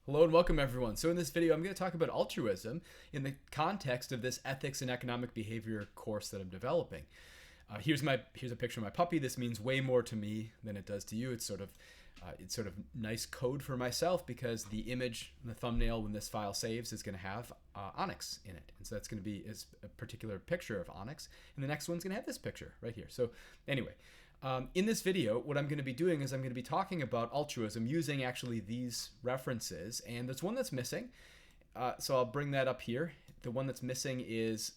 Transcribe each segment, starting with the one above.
Hello and welcome everyone. So in this video, I'm going to talk about altruism in the context of this ethics and economic behavior course that I'm developing. Here's a picture of my puppy. This means way more to me than it does to you. It's sort of nice code for myself because the image, the thumbnail when this file saves is going to have Onyx in it. And so that's going to be a particular picture of Onyx. And the next one's going to have this picture right here. So anyway, in this video, what I'm going to be doing is I'm going to be talking about altruism using actually these references. And there's one that's missing. So I'll bring that up here. The one that's missing is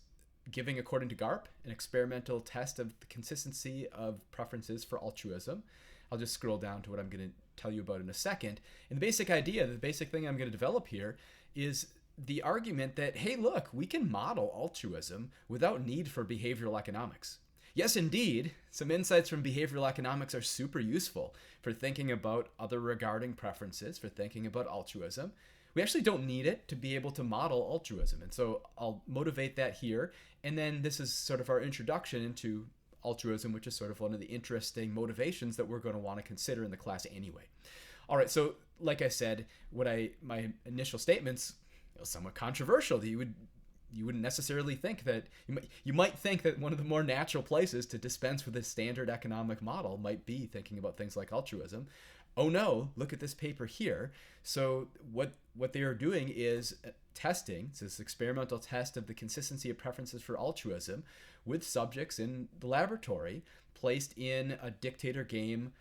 giving according to GARP, an experimental test of the consistency of preferences for altruism. I'll just scroll down to what I'm going to tell you about in a second. And the basic idea, the basic thing I'm going to develop here is the argument that, hey, look, we can model altruism without need for behavioral economics. Yes, indeed, some insights from behavioral economics are super useful for thinking about other regarding preferences, for thinking about altruism. We actually don't need it to be able to model altruism. And so I'll motivate that here. And then this is sort of our introduction into altruism, which is sort of one of the interesting motivations that we're going to want to consider in the class anyway. All right, so like I said, my initial statements are somewhat controversial. You wouldn't necessarily think that you might think that one of the more natural places to dispense with a standard economic model might be thinking about things like altruism. Oh no, look at this paper here. So what they are doing is testing, it's this experimental test of the consistency of preferences for altruism with subjects in the laboratory placed in a Dictator Game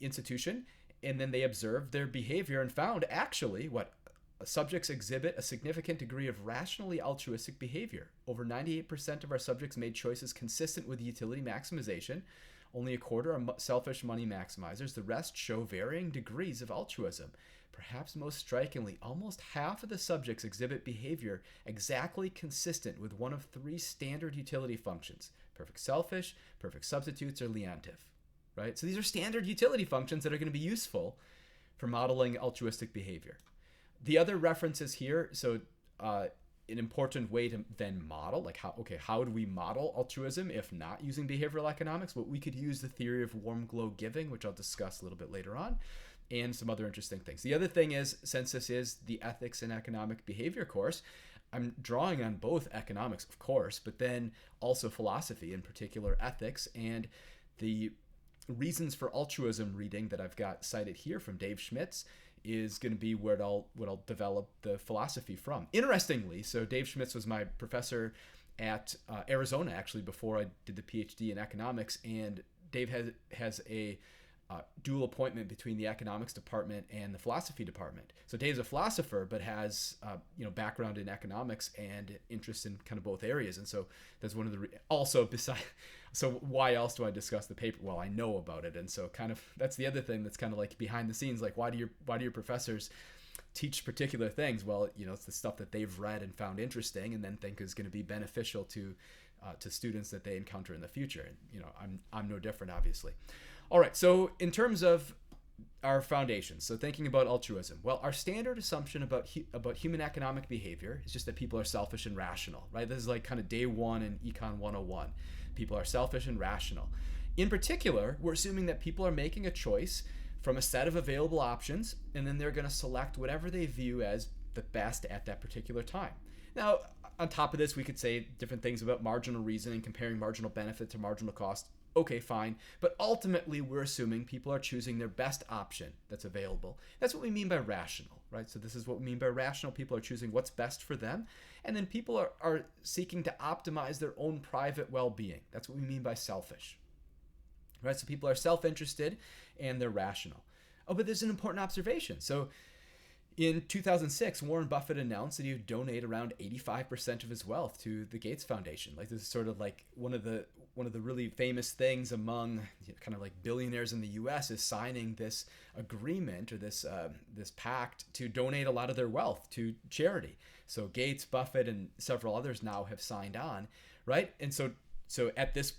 institution, and then they observed their behavior and found actually subjects exhibit a significant degree of rationally altruistic behavior. Over 98% of our subjects made choices consistent with utility maximization. Only a quarter are selfish money maximizers. The rest show varying degrees of altruism. Perhaps most strikingly, almost half of the subjects exhibit behavior exactly consistent with one of three standard utility functions: perfect selfish, perfect substitutes, or leontive. Right? So these are standard utility functions that are going to be useful for modeling altruistic behavior. The other references here, so an important way to then model, like how do we model altruism if not using behavioral economics? Well, we could use the theory of warm glow giving, which I'll discuss a little bit later on, and some other interesting things. The other thing is, since this is the ethics and economic behavior course, I'm drawing on both economics, of course, but then also philosophy, in particular ethics, and the reasons for altruism reading that I've got cited here from Dave Schmitz is going to be what I'll develop the philosophy from. Interestingly, so Dave Schmitz was my professor at Arizona, actually, before I did the PhD in economics, and Dave has a dual appointment between the economics department and the philosophy department. So Dave's a philosopher, but has background in economics and interest in kind of both areas. And so that's one of the also besides. So why else do I discuss the paper? Well, I know about it, and so kind of that's the other thing that's kind of like behind the scenes. Like why do your professors teach particular things? Well, it's the stuff that they've read and found interesting, and then think is going to be beneficial to students that they encounter in the future. And I'm no different, obviously. All right, so in terms of our foundations, so thinking about altruism, well, our standard assumption about human economic behavior is just that people are selfish and rational, right? This is like kind of day one in Econ 101. People are selfish and rational. In particular, we're assuming that people are making a choice from a set of available options, and then they're going to select whatever they view as the best at that particular time. Now, on top of this, we could say different things about marginal reasoning, comparing marginal benefit to marginal cost. Okay, fine. But ultimately, we're assuming people are choosing their best option that's available. That's what we mean by rational, right? So this is what we mean by rational. People are choosing what's best for them. And then people are seeking to optimize their own private well-being. That's what we mean by selfish, right? So people are self-interested and they're rational. Oh, but there's an important observation. So in 2006, Warren Buffett announced that he would donate around 85% of his wealth to the Gates Foundation. Like this is sort of like one of the really famous things among kind of like billionaires in the U.S. is signing this agreement or this pact to donate a lot of their wealth to charity. So Gates, Buffett, and several others now have signed on, right? And so at this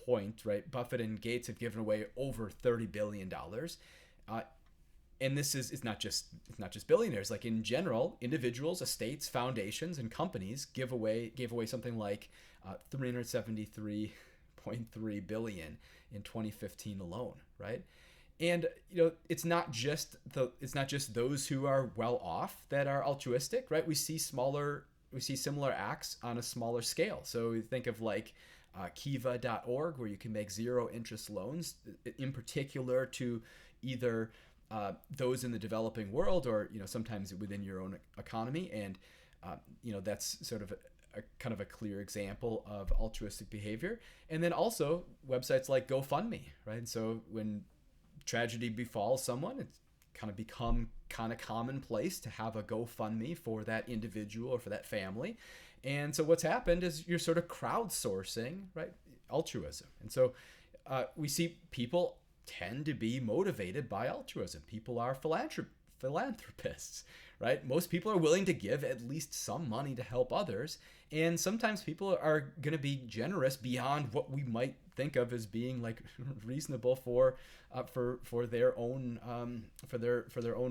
point, right, Buffett and Gates have given away over $30 billion. And this is it's not just billionaires. Like in general, individuals, estates, foundations, and companies gave away something like $373.3 billion in 2015 alone, right? And it's not just those who are well off that are altruistic, right? We see similar acts on a smaller scale. So we think of like kiva.org, where you can make zero interest loans, in particular to either those in the developing world, or sometimes within your own economy. And that's sort of a kind of a clear example of altruistic behavior. And then also websites like GoFundMe, right? And so when tragedy befalls someone, it's kind of become kind of commonplace to have a GoFundMe for that individual or for that family. And so what's happened is you're sort of crowdsourcing, right, altruism. And so we see people tend to be motivated by altruism. People are philanthropists, right? Most people are willing to give at least some money to help others. And sometimes people are going to be generous beyond what we might think of as being like reasonable for their own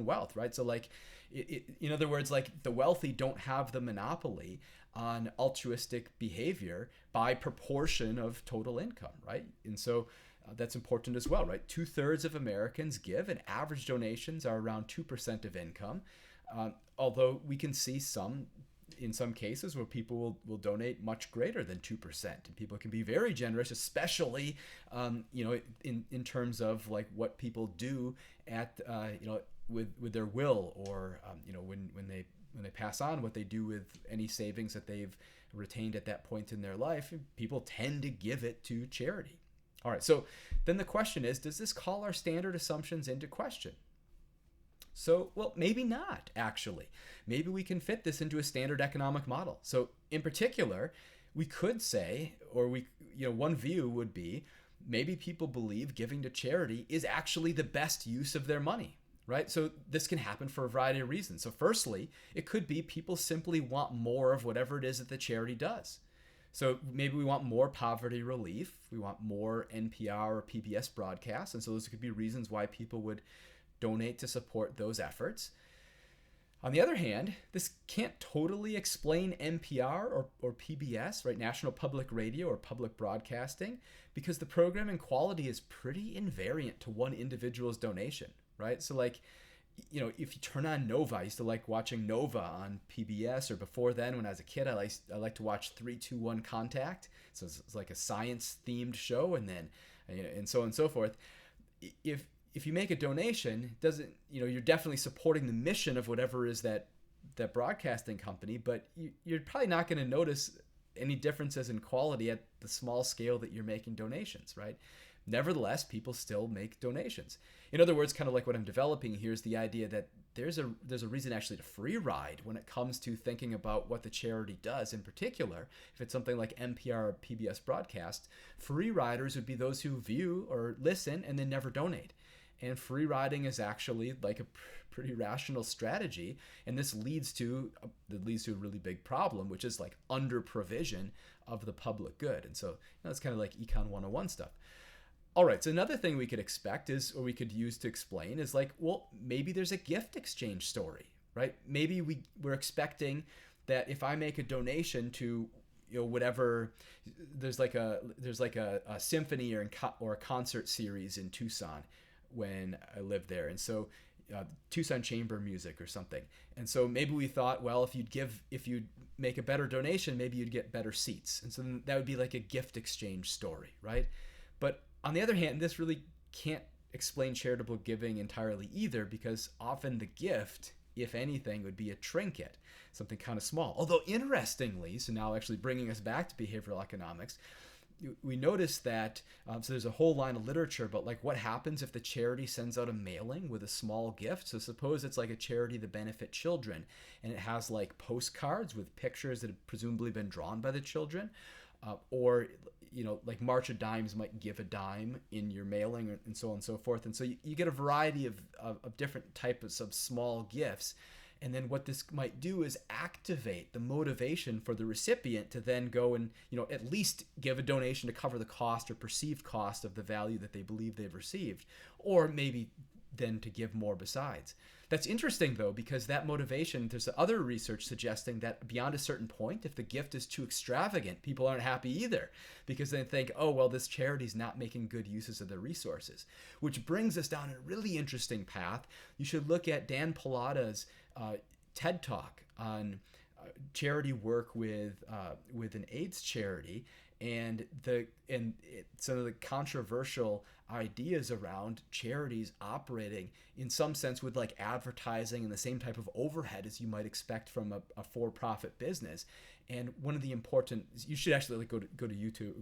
wealth, right? So like, in other words, like the wealthy don't have the monopoly on altruistic behavior by proportion of total income, right? And so that's important as well, right? 2/3 of Americans give, and average donations are around 2% of income. Although we can see in some cases where people will donate much greater than 2%, and people can be very generous, especially in terms of like what people do at with their will, or when they pass on, what they do with any savings that they've retained at that point in their life. People tend to give it to charity. All right, so then the question is, does this call our standard assumptions into question? So, well, maybe not, actually. Maybe we can fit this into a standard economic model. So, in particular, we could say, or one view would be, maybe people believe giving to charity is actually the best use of their money, right? So this can happen for a variety of reasons. So firstly, it could be people simply want more of whatever it is that the charity does. So maybe we want more poverty relief, we want more NPR or PBS broadcasts, and so those could be reasons why people would donate to support those efforts. On the other hand, this can't totally explain NPR or PBS, right, National Public Radio or public broadcasting, because the programming quality is pretty invariant to one individual's donation, right? So like, if you turn on Nova, I used to like watching Nova on PBS, or before then when I was a kid, I like to watch 3-2-1 Contact. So it's like a science themed show, and then, and so on and so forth. If you make a donation, you're definitely supporting the mission of whatever is that broadcasting company, but you're probably not going to notice any differences in quality at the small scale that you're making donations, right? Nevertheless, people still make donations. In other words, kind of like what I'm developing here is the idea that there's a reason actually to free ride when it comes to thinking about what the charity does. In particular, if it's something like NPR or PBS broadcast, free riders would be those who view or listen and then never donate. And free riding is actually like a pretty rational strategy, and this leads to a really big problem, which is like under provision of the public good. And so that's kind of like Econ 101 stuff. All right, so another thing we could expect is, or we could use to explain, is like, well, maybe there's a gift exchange story, right? Maybe we're expecting that if I make a donation to whatever, there's like a symphony or a concert series in Tucson when I lived there, and so Tucson Chamber Music or something. And so maybe we thought, well, if you'd make a better donation, maybe you'd get better seats, and so that would be like a gift exchange story, right? But on the other hand, this really can't explain charitable giving entirely either, because often the gift, if anything, would be a trinket, something kind of small. Although interestingly, so now actually bringing us back to behavioral economics, we notice that, so there's a whole line of literature about like what happens if the charity sends out a mailing with a small gift. So suppose it's like a charity to benefit children, and it has like postcards with pictures that have presumably been drawn by the children, or like March of Dimes might give a dime in your mailing, and so on and so forth. And so you get a variety of different types of small gifts. And then what this might do is activate the motivation for the recipient to then go and, at least give a donation to cover the cost or perceived cost of the value that they believe they've received. Or maybe than to give more besides. That's interesting, though, because that motivation, there's other research suggesting that beyond a certain point, if the gift is too extravagant, people aren't happy either, because they think, oh, well, this charity's not making good uses of their resources. Which brings us down a really interesting path. You should look at Dan Pallotta's TED Talk on charity work with an AIDS charity, and some of the controversial ideas around charities operating in some sense with like advertising and the same type of overhead as you might expect from a for-profit business. And one of the important, you should actually like go to YouTube,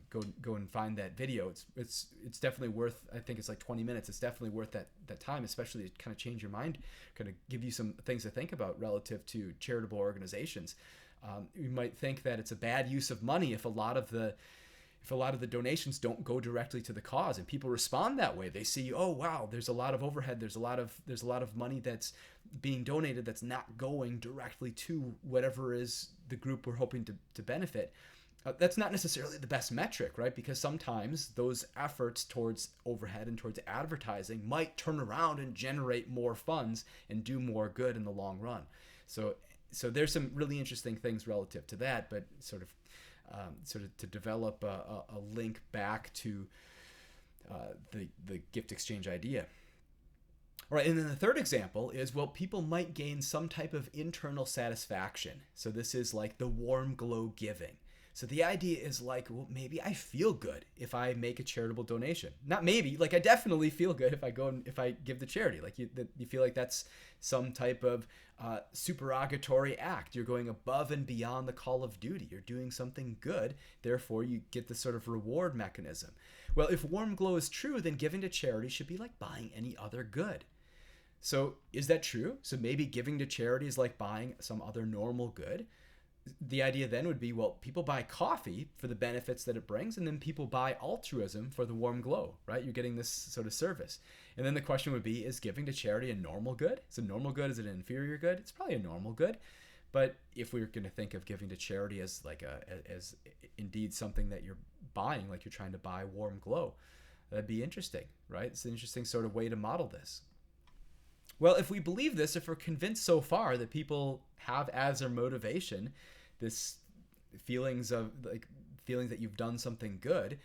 go and find that video. It's definitely worth, I think it's like 20 minutes. It's definitely worth that time, especially to kind of change your mind, kind of give you some things to think about relative to charitable organizations. You might think that it's a bad use of money if a lot of the donations don't go directly to the cause, and people respond that way. They see, oh wow, there's a lot of overhead, there's a lot of money that's being donated that's not going directly to whatever is the group we're hoping to benefit. That's not necessarily the best metric, right? Because sometimes those efforts towards overhead and towards advertising might turn around and generate more funds and do more good in the long run. So there's some really interesting things relative to that, but sort of to develop a link back to the gift exchange idea. All right, and then the third example is, well, people might gain some type of internal satisfaction. So this is like the warm glow giving. So the idea is like, well, maybe I feel good if I make a charitable donation. Not maybe, like I definitely feel good if I give the charity. Like you feel like that's some type of supererogatory act. You're going above and beyond the call of duty. You're doing something good. Therefore, you get this sort of reward mechanism. Well, if warm glow is true, then giving to charity should be like buying any other good. So is that true? So maybe giving to charity is like buying some other normal good. The idea then would be, well, people buy coffee for the benefits that it brings, and then people buy altruism for the warm glow, right? You're getting this sort of service. And then the question would be, is giving to charity a normal good? Is it a normal good? Is it an inferior good? It's probably a normal good. But if we were going to think of giving to charity as like as indeed something that you're buying, like you're trying to buy warm glow, that'd be interesting, right? It's an interesting sort of way to model this. Well, if we believe this, if we're convinced so far that people have as their motivation this feelings that you've done something good,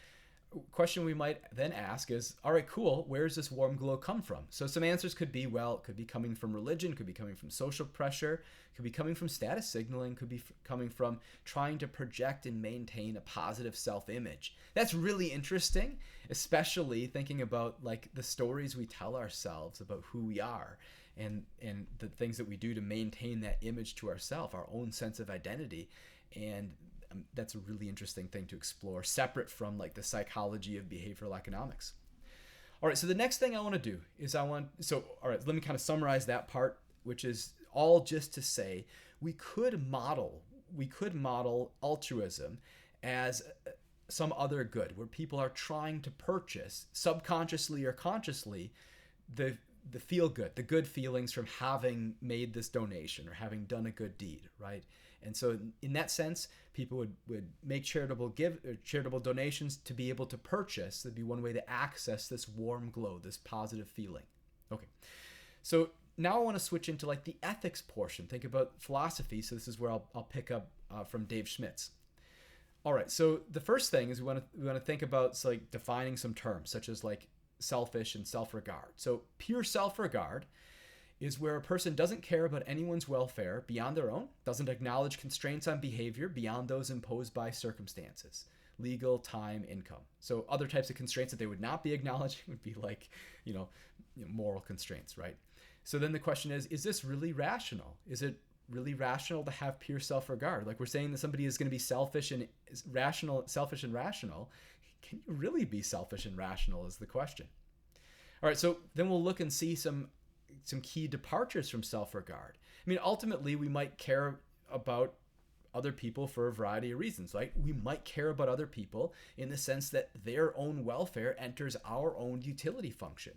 question we might then ask is, all right, cool, where does this warm glow come from? So some answers could be, well, it could be coming from religion, could be coming from social pressure, could be coming from status signaling, could be coming from trying to project and maintain a positive self-image. That's really interesting, especially thinking about like the stories we tell ourselves about who we are and the things that we do to maintain that image to ourselves, our own sense of identity. And that's a really interesting thing to explore, separate from like the psychology of behavioral economics. All right, so the next thing I want to do is all right, let me kind of summarize that part, which is all just to say we could model altruism as some other good, where people are trying to purchase subconsciously or consciously the feel good, the good feelings from having made this donation or having done a good deed, right? And so in that sense, people would make charitable donations to be able to purchase. That'd be one way to access this warm glow, this positive feeling. Okay, so now I want to switch into like the ethics portion. Think about philosophy. So this is where I'll pick up from Dave Schmitz. All right, so the first thing is we want to think about like defining some terms such as like selfish and self-regard. So pure self-regard is where a person doesn't care about anyone's welfare beyond their own, doesn't acknowledge constraints on behavior beyond those imposed by circumstances, legal, time, income. So other types of constraints that they would not be acknowledging would be like, moral constraints, right? So then the question is this really rational? Is it really rational to have pure self-regard? Like we're saying that somebody is going to be selfish and rational. Can you really be selfish and rational is the question. All right, so then we'll look and see some key departures from self-regard. I mean, ultimately, we might care about other people for a variety of reasons, right? We might care about other people in the sense that their own welfare enters our own utility function.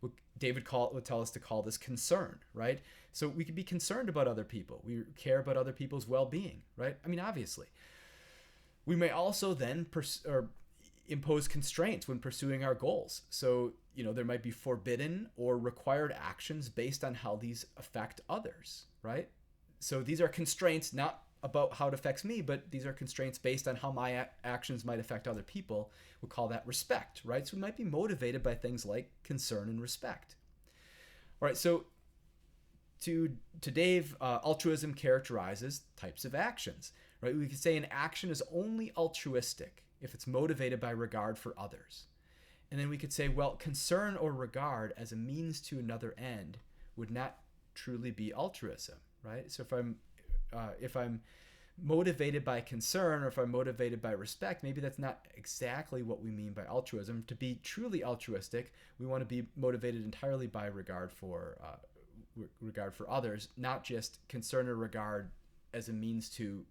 What David would tell us to call this concern, right? So we could be concerned about other people. We care about other people's well-being, right? I mean, obviously. We may also then impose constraints when pursuing our goals. So, there might be forbidden or required actions based on how these affect others, right? So these are constraints not about how it affects me, but these are constraints based on how my actions might affect other people. We'll call that respect, right? So we might be motivated by things like concern and respect. All right, so to Dave, altruism characterizes types of actions, right? We could say an action is only altruistic if it's motivated by regard for others. And then we could say, well, concern or regard as a means to another end would not truly be altruism, right? So if I'm motivated by concern, or if I'm motivated by respect, maybe that's not exactly what we mean by altruism. To be truly altruistic, we want to be motivated entirely by regard for others, not just concern or regard as a means to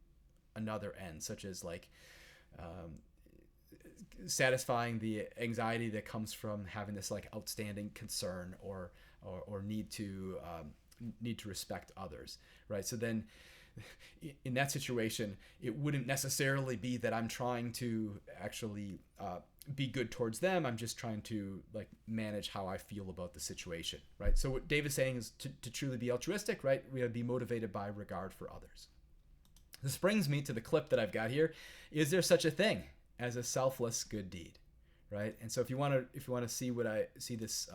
another end, such as satisfying the anxiety that comes from having this outstanding concern or need to respect others, right? So then in that situation, it wouldn't necessarily be that I'm trying to actually be good towards them. I'm just trying to manage how I feel about the situation, right? So what Dave is saying is to truly be altruistic, right? We gotta be motivated by regard for others. This brings me to the clip that I've got here. Is there such a thing as a selfless good deed, right? And so if you want to see what I see this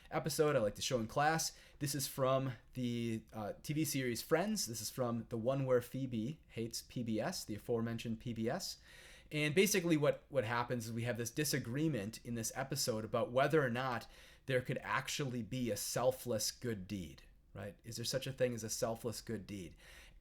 episode I like to show in class, this is from the TV series Friends. This is from the one where Phoebe hates PBS, the aforementioned PBS. And basically what happens is we have this disagreement in this episode about whether or not there could actually be a selfless good deed, right? Is there such a thing as a selfless good deed?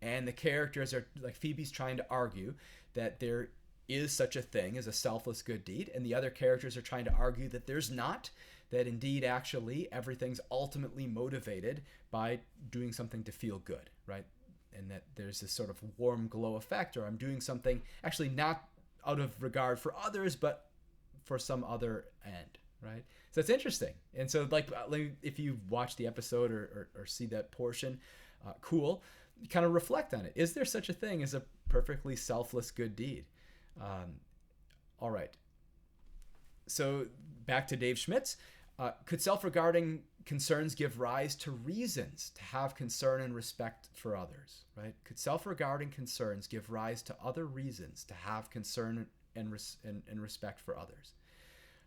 And the characters are Phoebe's trying to argue that there is such a thing as a selfless good deed, and the other characters are trying to argue that there's not, that indeed actually everything's ultimately motivated by doing something to feel good, right? And that there's this sort of warm glow effect, or I'm doing something actually not out of regard for others, but for some other end, right? So it's interesting. And so if you watch the episode or see that portion, cool, kind of reflect on it. Is there such a thing as a perfectly selfless good deed? All right. So back to Dave Schmitz. Could self-regarding concerns give rise to reasons to have concern and respect for others, right? Could self-regarding concerns give rise to other reasons to have concern and respect for others?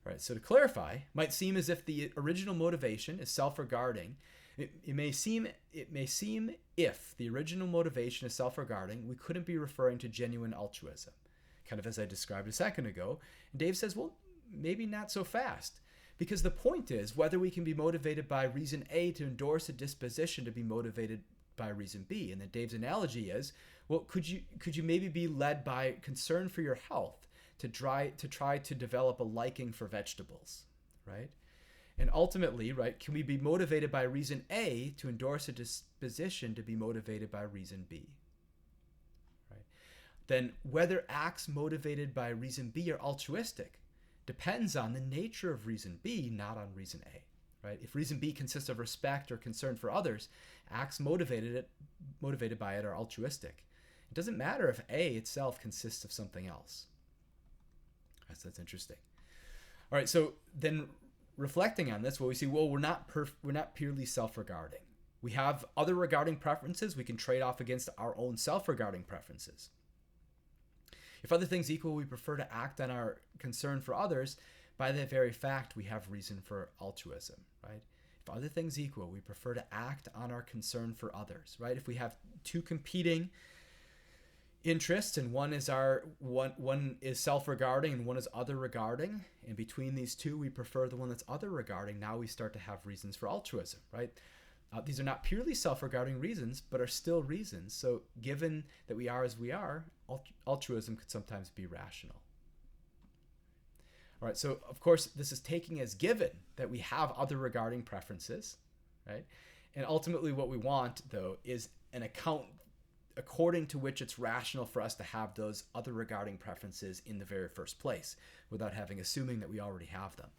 All right, so to clarify, might seem as if the original motivation is self-regarding. It may seem if the original motivation is self-regarding, we couldn't be referring to genuine altruism, kind of as I described a second ago. And Dave says, well, maybe not so fast. Because the point is whether we can be motivated by reason A to endorse a disposition to be motivated by reason B. And then Dave's analogy is, well, could you maybe be led by concern for your health to try to develop a liking for vegetables, right? And ultimately, right, can we be motivated by reason A to endorse a disposition to be motivated by reason B? Right? Then whether acts motivated by reason B are altruistic depends on the nature of reason B, not on reason A, right? If reason B consists of respect or concern for others, acts motivated by it are altruistic. It doesn't matter if A itself consists of something else. That's interesting. All right, so then reflecting on this, well, we see, well, we're not purely self-regarding. We have other regarding preferences we can trade off against our own self-regarding preferences. If other things equal, we prefer to act on our concern for others. By that very fact, we have reason for altruism, right? If other things equal, we prefer to act on our concern for others, right? If we have two competing interests, and one is self-regarding and one is other-regarding, and between these two, we prefer the one that's other-regarding, now we start to have reasons for altruism, right? These are not purely self-regarding reasons, but are still reasons. So given that we are as we are, altruism could sometimes be rational. All right, so of course, this is taking as given that we have other regarding preferences, right? And ultimately what we want, though, is an account according to which it's rational for us to have those other regarding preferences in the very first place without assuming that we already have them.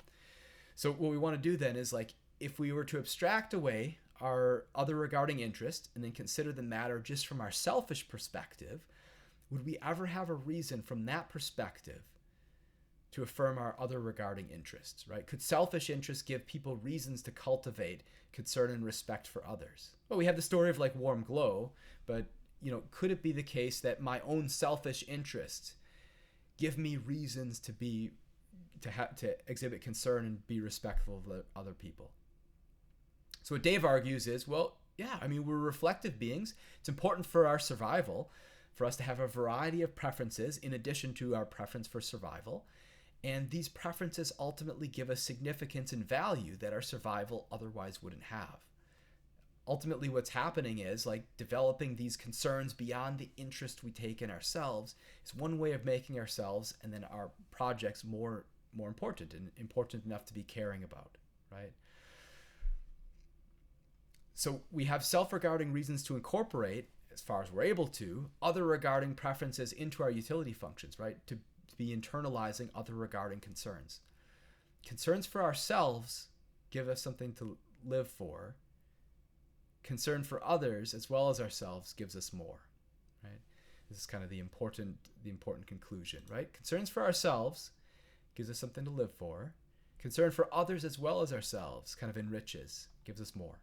So what we want to do then is, if we were to abstract away our other regarding interest and then consider the matter just from our selfish perspective, would we ever have a reason from that perspective to affirm our other regarding interests, right? Could selfish interests give people reasons to cultivate concern and respect for others? Well, we have the story of like warm glow, but could it be the case that my own selfish interests give me reasons to exhibit concern and be respectful of other people? So what Dave argues is, well, yeah, I mean, we're reflective beings. It's important for our survival for us to have a variety of preferences in addition to our preference for survival. And these preferences ultimately give us significance and value that our survival otherwise wouldn't have. Ultimately, what's happening is like developing these concerns beyond the interest we take in ourselves is one way of making ourselves and then our projects more important and important enough to be caring about, right? So we have self-regarding reasons to incorporate, as far as we're able to, other regarding preferences into our utility functions, right? To be internalizing other regarding concerns. Concerns for ourselves give us something to live for. Concern for others as well as ourselves gives us more, right? This is kind of the important conclusion, right? Concerns for ourselves gives us something to live for. Concern for others as well as ourselves kind of enriches, gives us more.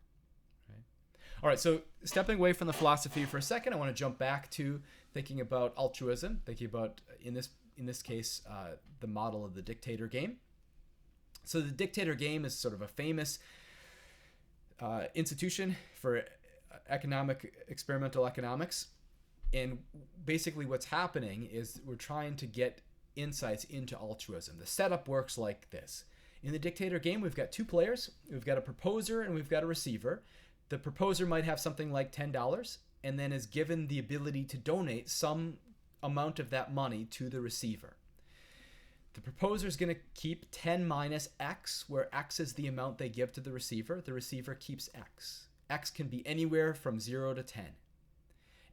All right, so stepping away from the philosophy for a second, I want to jump back to thinking about altruism, thinking about, in this case, the model of the Dictator Game. So the Dictator Game is sort of a famous institution for experimental economics. And basically what's happening is we're trying to get insights into altruism. The setup works like this. In the Dictator Game, we've got two players. We've got a proposer and we've got a receiver. The proposer might have something like $10 and then is given the ability to donate some amount of that money to the receiver. The proposer is going to keep 10 minus X, where X is the amount they give to the receiver. The receiver keeps X. X can be anywhere from 0 to 10.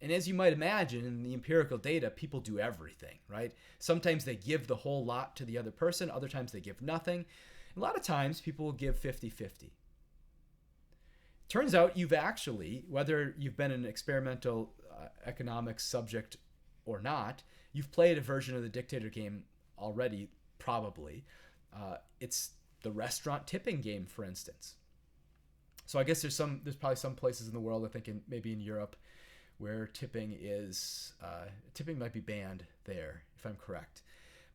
And as you might imagine, in the empirical data, people do everything, right? Sometimes they give the whole lot to the other person. Other times they give nothing. A lot of times people will give 50-50. Turns out you've actually, whether you've been an experimental economics subject or not, you've played a version of the Dictator Game already, probably. It's the restaurant tipping game, for instance. So I guess there's probably some places in the world, I think maybe in Europe, where tipping might be banned there, if I'm correct.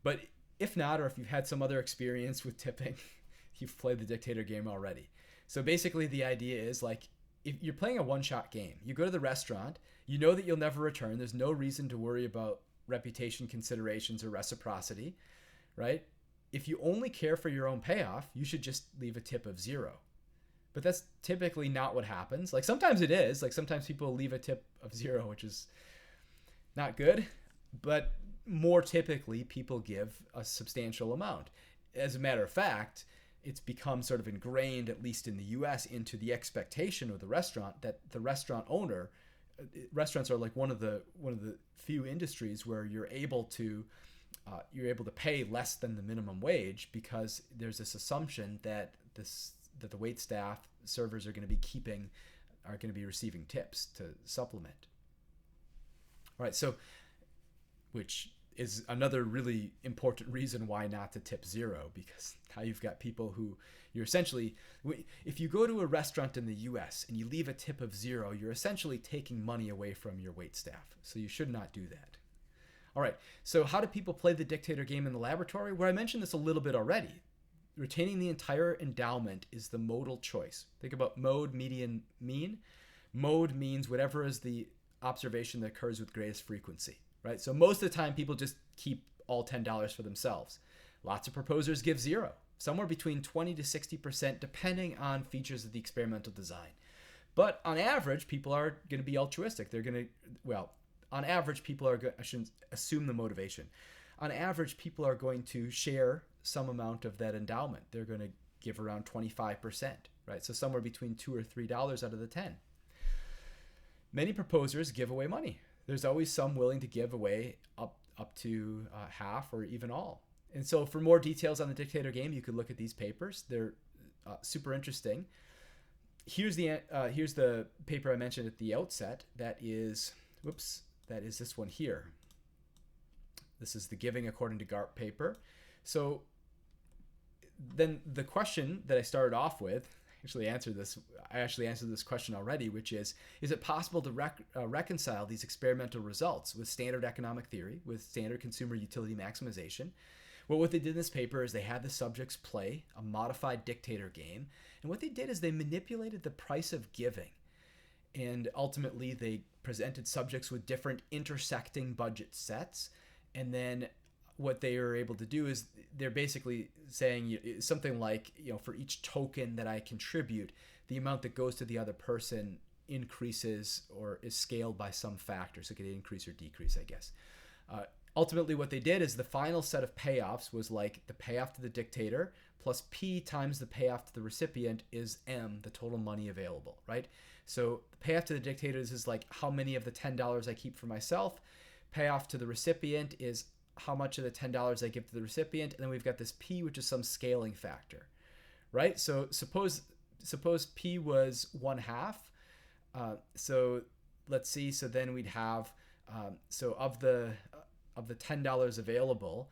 But if not, or if you've had some other experience with tipping, you've played the Dictator Game already. So basically the idea is like, if you're playing a one-shot game, you go to the restaurant, you know that you'll never return. There's no reason to worry about reputation considerations or reciprocity, right? If you only care for your own payoff, you should just leave a tip of 0. But that's typically not what happens. Like sometimes it is, like sometimes people leave a tip of 0, which is not good, but more typically people give a substantial amount. As a matter of fact, it's become sort of ingrained, at least in the US, into the expectation of the restaurant that the restaurant owner, restaurants are like one of the few industries where you're able to pay less than the minimum wage, because there's this assumption that the wait staff, servers are going to be receiving tips to supplement. All right, so which is another really important reason why not to tip 0, because now you've got people who you're essentially, if you go to a restaurant in the US and you leave a tip of 0, you're essentially taking money away from your wait staff. So you should not do that. All right, so how do people play the Dictator Game in the laboratory? Well, I mentioned this a little bit already. Retaining the entire endowment is the modal choice. Think about mode, median, mean. Mode means whatever is the observation that occurs with greatest frequency. Right? So most of the time people just keep all $10 for themselves. Lots of proposers give 0, somewhere between 20 to 60%, depending on features of the experimental design. But on average, people are going to be altruistic. On average, I shouldn't assume the motivation. On average, people are going to share some amount of that endowment. They're going to give around 25%, right? So somewhere between $2 or $3 out of the 10. Many proposers give away money. There's always some willing to give away up to half or even all. And so for more details on the Dictator Game, you could look at these papers. They're super interesting. Here's the paper I mentioned at the outset. That is this one here. This is the Giving According to GARP paper. So then the question that I started off with, I actually answered this question already, which is it possible to reconcile these experimental results with standard economic theory, with standard consumer utility maximization? Well, what they did in this paper is they had the subjects play a modified dictator game, and what they did is they manipulated the price of giving. And ultimately, they presented subjects with different intersecting budget sets, and then what they are able to do is they're basically saying something like, for each token that I contribute, the amount that goes to the other person increases or is scaled by some factor. So it could increase or decrease, I guess. Ultimately, what they did is the final set of payoffs was like the payoff to the dictator plus P times the payoff to the recipient is M, the total money available, right? So the payoff to the dictator is like how many of the $10 I keep for myself. Payoff to the recipient is how much of the $10 I give to the recipient, and then we've got this P, which is some scaling factor, right? So suppose P was 1/2. So let's see. So then we'd have so of the $10 available,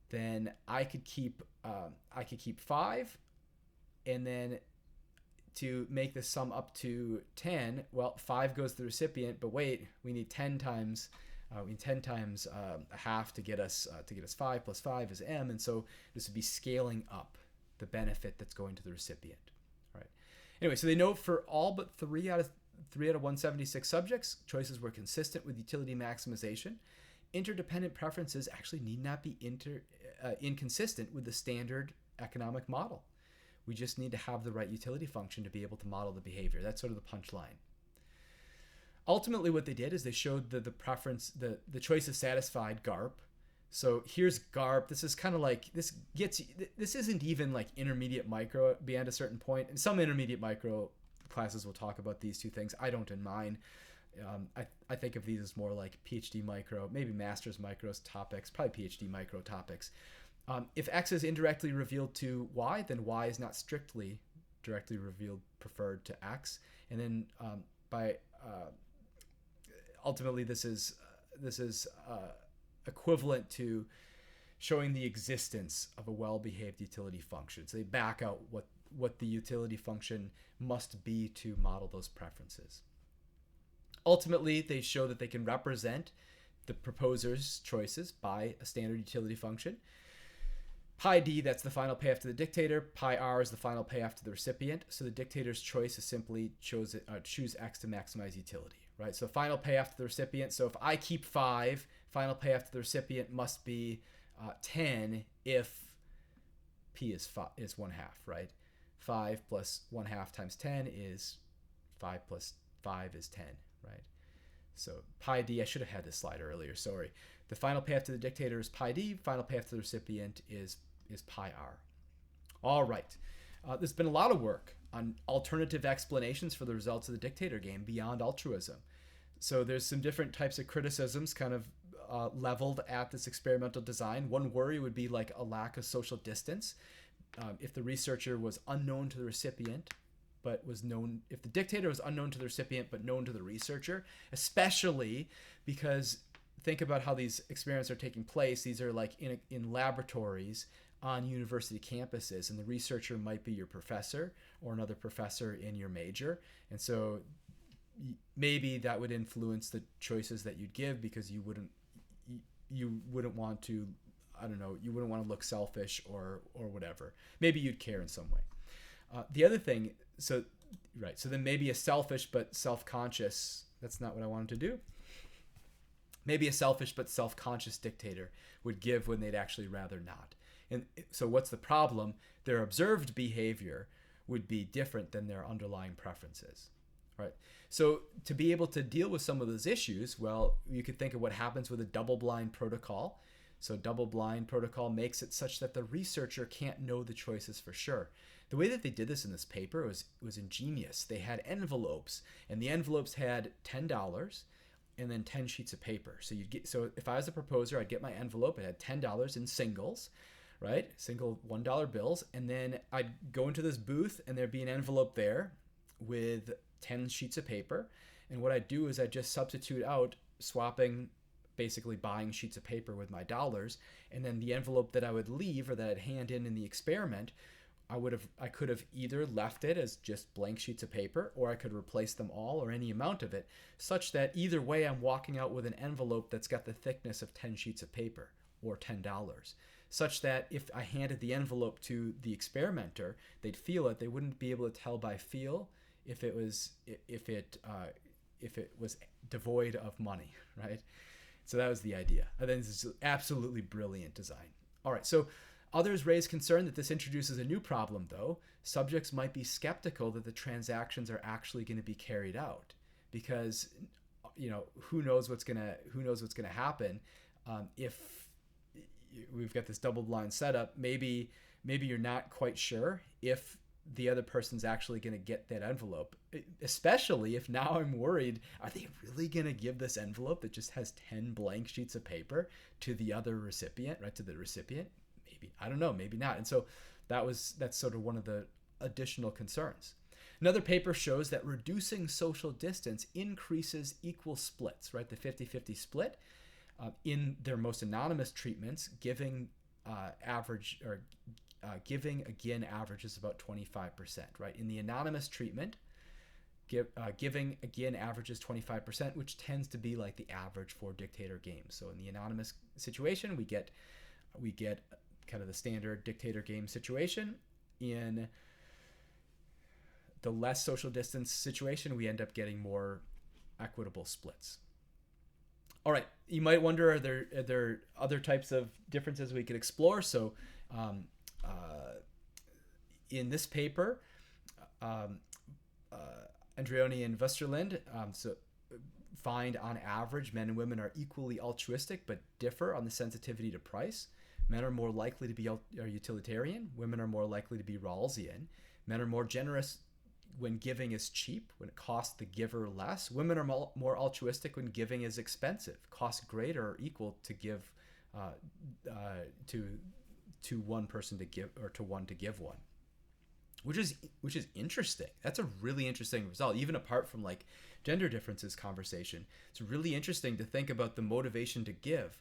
then I could keep 5, and then to make the sum up to 10, well, 5 goes to the recipient, but wait, we need 10 times. We need 10 times a half to get us 5 plus 5 is M, and so this would be scaling up the benefit that's going to the recipient. All right. Anyway, so they know for all but 3 out of 176 subjects, choices were consistent with utility maximization. Interdependent preferences actually need not be inconsistent with the standard economic model. We just need to have the right utility function to be able to model the behavior. That's sort of the punchline. Ultimately, what they did is they showed the the choices satisfied GARP. So here's GARP. This is kind of like, this isn't even like intermediate micro beyond a certain point. And some intermediate micro classes will talk about these two things. I don't in mine. I think of these as more like PhD micro, maybe master's micros topics, probably PhD micro topics. If X is indirectly revealed to Y, then Y is not strictly directly revealed preferred to X. And then ultimately, this is equivalent to showing the existence of a well-behaved utility function. So they back out what the utility function must be to model those preferences. Ultimately, they show that they can represent the proposer's choices by a standard utility function. Pi d, that's the final payoff to the dictator. Pi r is the final payoff to the recipient. So the dictator's choice is simply choose X to maximize utility. Right, so final payoff to the recipient. So if I keep 5, final payoff to the recipient must be 10 if P is 1/2, right? 5 plus 1/2 times 10 is 5 plus 5 is 10, right? So pi d, I should have had this slide earlier, sorry. The final payoff to the dictator is pi d, final payoff to the recipient is pi r. All right, there's been a lot of work on alternative explanations for the results of the dictator game beyond altruism. So there's some different types of criticisms kind of leveled at this experimental design. One worry would be like a lack of social distance. If the researcher was unknown to the recipient, but was known, if the dictator was unknown to the recipient, but known to the researcher, especially because think about how these experiments are taking place. These are like in laboratories on university campuses, and the researcher might be your professor or another professor in your major. And so maybe that would influence the choices that you'd give, because you wouldn't want to, I don't know, you wouldn't want to look selfish or whatever. Maybe you'd care in some way. The other thing, so then maybe a selfish but self-conscious, that's not what I wanted to do. Maybe a selfish but self-conscious dictator would give when they'd actually rather not. And so what's the problem? Their observed behavior would be different than their underlying preferences, right? So to be able to deal with some of those issues, well, you could think of what happens with a double-blind protocol. So double-blind protocol makes it such that the researcher can't know the choices for sure. The way that they did this in this paper was ingenious. They had envelopes, and the envelopes had $10 and then 10 sheets of paper. So if I was a proposer, I'd get my envelope. It had $10 in singles, right? Single $1 bills. And then I'd go into this booth, and there'd be an envelope there with 10 sheets of paper. And what I'd do is I'd just substitute out, swapping basically buying sheets of paper with my dollars, and then the envelope that I would leave or that I'd hand in the experiment, I could have either left it as just blank sheets of paper, or I could replace them all or any amount of it, such that either way I'm walking out with an envelope that's got the thickness of 10 sheets of paper or $10, such that if I handed the envelope to the experimenter, they'd feel it. They wouldn't be able to tell by feel if it was devoid of money, right? So that was the idea. I think this is absolutely brilliant design. All right, so others raise concern that this introduces a new problem, though. Subjects might be skeptical that the transactions are actually going to be carried out, because, you know, who knows what's gonna happen if we've got this double-blind setup. Maybe you're not quite sure if the other person's actually going to get that envelope, especially if now I'm worried, are they really going to give this envelope that just has 10 blank sheets of paper to the other recipient, right? To the recipient? Maybe, I don't know, maybe not. And so that's sort of one of the additional concerns. Another paper shows that reducing social distance increases equal splits, right? The 50-50 split in their most anonymous treatments, giving again averages about 25%, right? In the anonymous treatment, giving again averages 25%, which tends to be like the average for Dictator Game. So in the anonymous situation, we get kind of the standard Dictator Game situation. In the less social distance situation, we end up getting more equitable splits. All right, you might wonder, are there other types of differences we could explore? So in this paper, Andreoni and Westerlund find on average men and women are equally altruistic but differ on the sensitivity to price. Men are more likely to be utilitarian. Women are more likely to be Rawlsian. Men are more generous when giving is cheap, when it costs the giver less. Women are more altruistic when giving is expensive, costs greater or equal to give to one person to give, or to one to give one, which is interesting. That's a really interesting result, even apart from like gender differences conversation. It's really interesting to think about the motivation to give.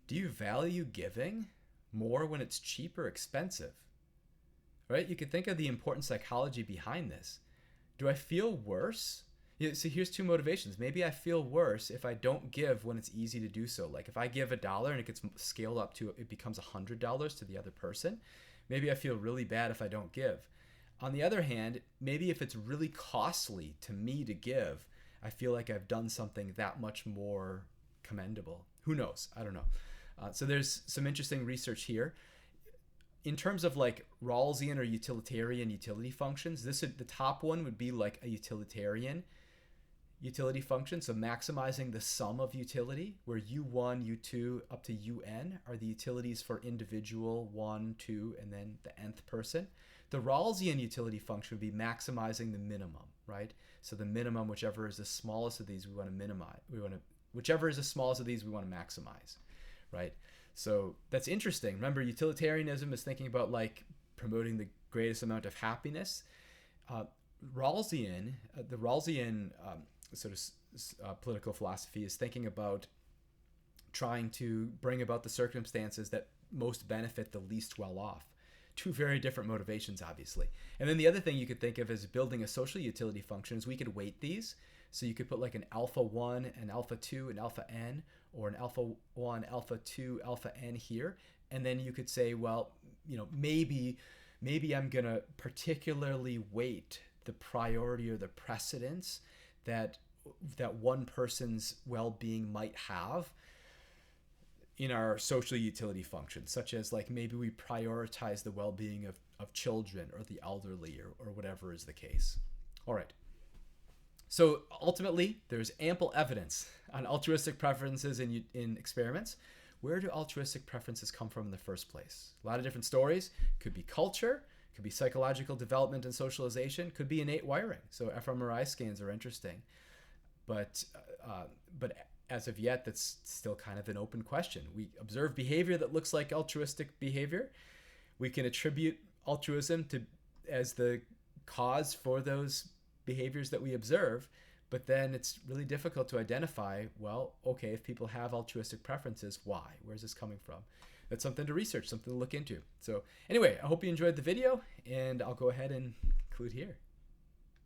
Do you value giving more when it's cheap or expensive? Right? You could think of the important psychology behind this. Do I feel worse? So here's two motivations. Maybe I feel worse if I don't give when it's easy to do so. Like if I give $1 and it gets scaled up to, it becomes $100 to the other person. Maybe I feel really bad if I don't give. On the other hand, maybe if it's really costly to me to give, I feel like I've done something that much more commendable. Who knows? I don't know. So there's some interesting research here. In terms of like Rawlsian or utilitarian utility functions, the top one would be like a utilitarian utility function. So maximizing the sum of utility, where U1, U2, up to UN are the utilities for individual, 1, 2, and then the nth person. The Rawlsian utility function would be maximizing the minimum, right? So the minimum, whichever is the smallest of these, we want to minimize. Whichever is the smallest of these, we want to maximize, right? So that's interesting. Remember, utilitarianism is thinking about like promoting the greatest amount of happiness. The Rawlsian sort of political philosophy is thinking about trying to bring about the circumstances that most benefit the least well off. Two very different motivations, obviously. And then the other thing you could think of as building a social utility function is we could weight these. So you could put like an alpha 1, an alpha 2, an alpha n, or an alpha 1, alpha 2, alpha n here. And then you could say, well, you know, maybe I'm going to particularly weight the priority or the precedence that one person's well-being might have in our social utility functions, such as like maybe we prioritize the well-being of children or the elderly or whatever is the case. All right. So ultimately, there's ample evidence on altruistic preferences in experiments. Where do altruistic preferences come from in the first place? A lot of different stories. Could be culture, could be psychological development and socialization, could be innate wiring. So fMRI scans are interesting. But as of yet, that's still kind of an open question. We observe behavior that looks like altruistic behavior. We can attribute altruism as the cause for those behaviors that we observe, But then it's really difficult to identify, well, okay, if people have altruistic preferences, why? Where's this coming from? That's something to research, something to look into. So anyway, I hope you enjoyed the video, and I'll go ahead and conclude here.